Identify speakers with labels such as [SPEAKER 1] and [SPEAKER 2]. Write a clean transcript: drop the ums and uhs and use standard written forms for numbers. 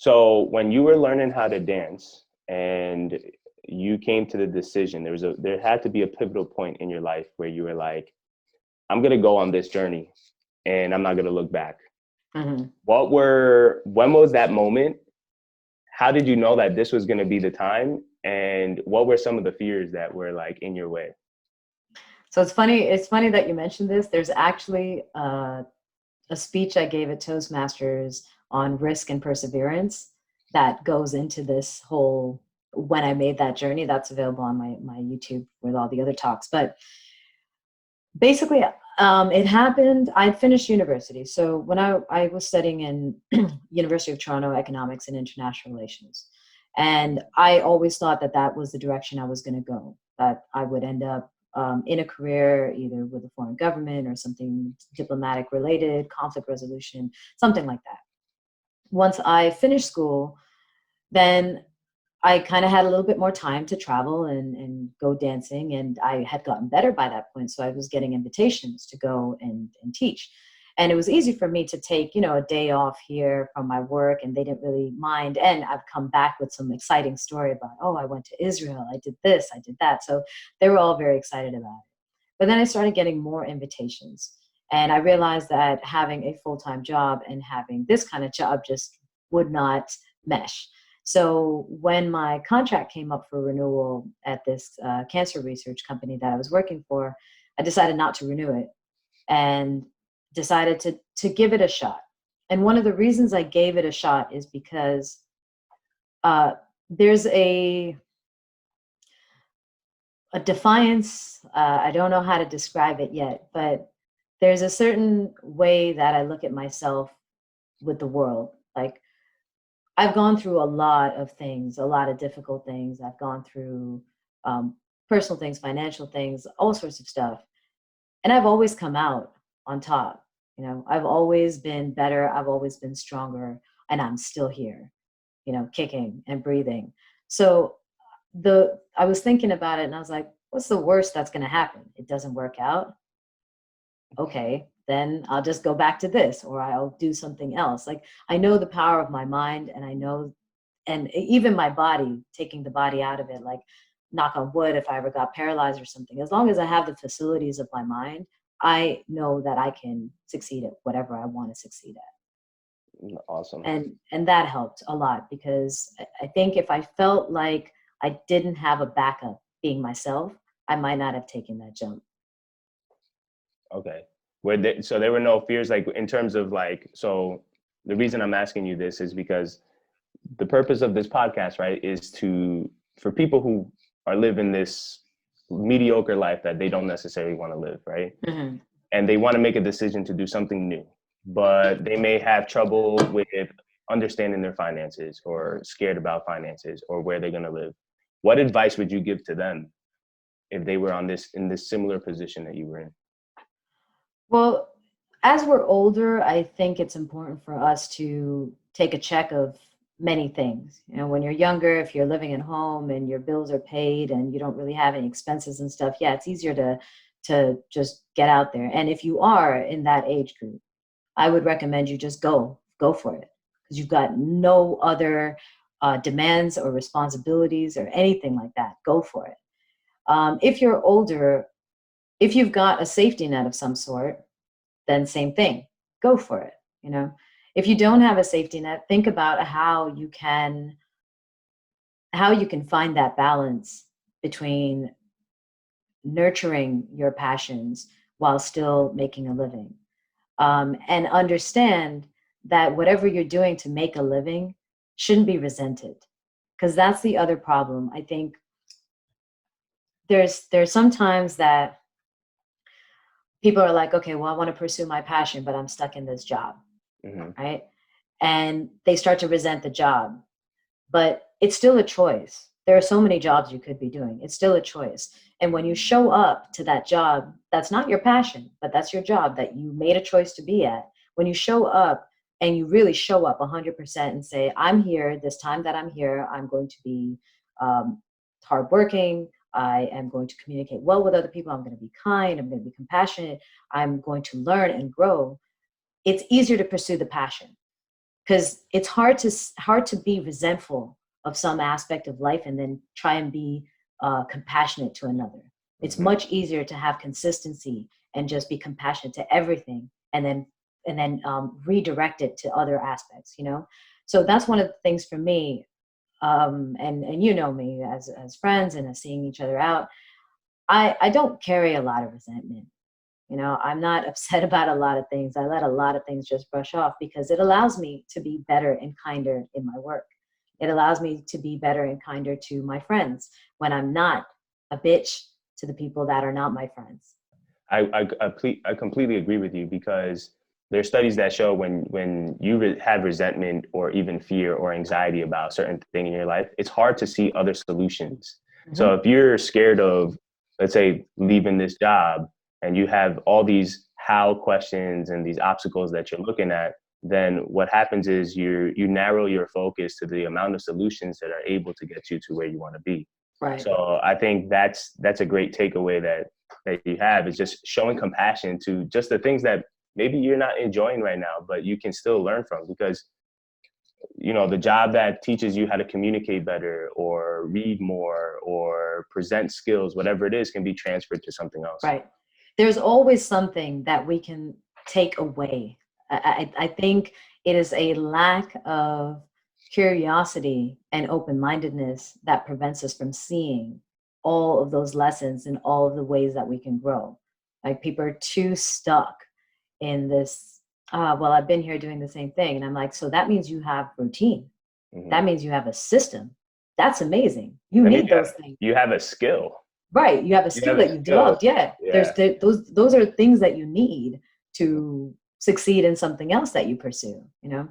[SPEAKER 1] So when you were learning how to dance and you came to the decision, there had to be a pivotal point in your life where you were like, I'm gonna go on this journey and I'm not gonna look back.
[SPEAKER 2] Mhm.
[SPEAKER 1] When was that moment? How did you know that this was gonna be the time? And what were some of the fears that were like in your way?
[SPEAKER 2] So it's funny. It's funny that you mentioned this. There's actually a speech I gave at Toastmasters on risk and perseverance that goes into this whole when I made that journey. That's available on my YouTube with all the other talks. But basically, it happened. I finished university. So when I was studying in University of Toronto economics and international relations, and I always thought that that was the direction I was going to go. That I would end up in a career either with a foreign government or something diplomatic related, conflict resolution, something like that. Once I finished school, then I kind of had a little bit more time to travel and go dancing. And I had gotten better by that point. So I was getting invitations to go and teach. And it was easy for me to take, a day off here from my work, and they didn't really mind. And I've come back with some exciting story about, oh, I went to Israel, I did this, I did that. So they were all very excited about it. But then I started getting more invitations. And I realized that having a full-time job and having this kind of job just would not mesh. So when my contract came up for renewal at this cancer research company that I was working for, I decided not to renew it and decided to give it a shot. And one of the reasons I gave it a shot is because there's a defiance. I don't know how to describe it yet, but there's a certain way that I look at myself with the world. Like, I've gone through a lot of things, a lot of difficult things. I've gone through personal things, financial things, all sorts of stuff. And I've always come out on top. I've always been better. I've always been stronger. And I'm still here, kicking and breathing. So I was thinking about it and I was like, what's the worst that's going to happen? It doesn't work out. Okay, then I'll just go back to this, or I'll do something else. Like, I know the power of my mind, and I know, and even my body, taking the body out of it, like, knock on wood, if I ever got paralyzed or something, as long as I have the facilities of my mind, I know that I can succeed at whatever I want to succeed at.
[SPEAKER 1] Awesome.
[SPEAKER 2] And that helped a lot, because I think if I felt like I didn't have a backup being myself, I might not have taken that jump.
[SPEAKER 1] Okay. So there were no fears, like in terms of like, so the reason I'm asking you this is because the purpose of this podcast, right, is for people who are living this mediocre life that they don't necessarily want to live, right?
[SPEAKER 2] Mm-hmm.
[SPEAKER 1] And they want to make a decision to do something new, but they may have trouble with understanding their finances or scared about finances or where they're going to live. What advice would you give to them if they were in this similar position that you were in?
[SPEAKER 2] Well, as we're older, I think it's important for us to take a check of many things. When you're younger, if you're living at home and your bills are paid and you don't really have any expenses and stuff, yeah, it's easier to just get out there. And if you are in that age group, I would recommend you just go for it, because you've got no other demands or responsibilities or anything like that. Go for it. If you're older, if you've got a safety net of some sort, then same thing, go for it. If you don't have a safety net, think about how you can find that balance between nurturing your passions while still making a living. And understand that whatever you're doing to make a living shouldn't be resented, because that's the other problem. I think there's sometimes that people are like, okay, well, I want to pursue my passion, but I'm stuck in this job,
[SPEAKER 1] Mm-hmm.
[SPEAKER 2] right? And they start to resent the job, but it's still a choice. There are so many jobs you could be doing. It's still a choice. And when you show up to that job, that's not your passion, but that's your job that you made a choice to be at. When you show up and you really show up 100% and say, I'm here, this time that I'm here, I'm going to be hardworking. I am going to communicate well with other people. I'm going to be kind. I'm going to be compassionate. I'm going to learn and grow. It's easier to pursue the passion. because it's hard to be resentful of some aspect of life and then try and be compassionate to another. It's much easier to have consistency and just be compassionate to everything, and then redirect it to other aspects, you know. So that's one of the things for me. And you know me as friends and as seeing each other out. I don't carry a lot of resentment. You know, I'm not upset about a lot of things. I let a lot of things just brush off because it allows me to be better and kinder in my work. It allows me to be better and kinder to my friends when I'm not a bitch to the people that are not my friends.
[SPEAKER 1] I completely agree with you, because there's studies that show when you have resentment or even fear or anxiety about a certain thing in your life, it's hard to see other solutions. So if you're scared of, let's say, leaving this job, and you have all these how questions and these obstacles that you're looking at, then what happens is you narrow your focus to the amount of solutions that are able to get you to where you want to be.
[SPEAKER 2] Right.
[SPEAKER 1] So I think that's a great takeaway that you have, is just showing compassion to just the things that maybe you're not enjoying right now, but you can still learn from. Because, you know, the job that teaches you how to communicate better or read more or present skills, whatever it is, can be transferred to something else.
[SPEAKER 2] Right. There's always something that we can take away. I think it is a lack of curiosity and open-mindedness that prevents us from seeing all of those lessons and all of the ways that we can grow. Like, people are too stuck in this, well, I've been here doing the same thing. And I'm like, so that means you have routine. That means you have a system. That's amazing. You need those things.
[SPEAKER 1] You have a skill.
[SPEAKER 2] Right. You have a skill that you've developed. Yeah. Those are things that you need to succeed in something else that you pursue, you know?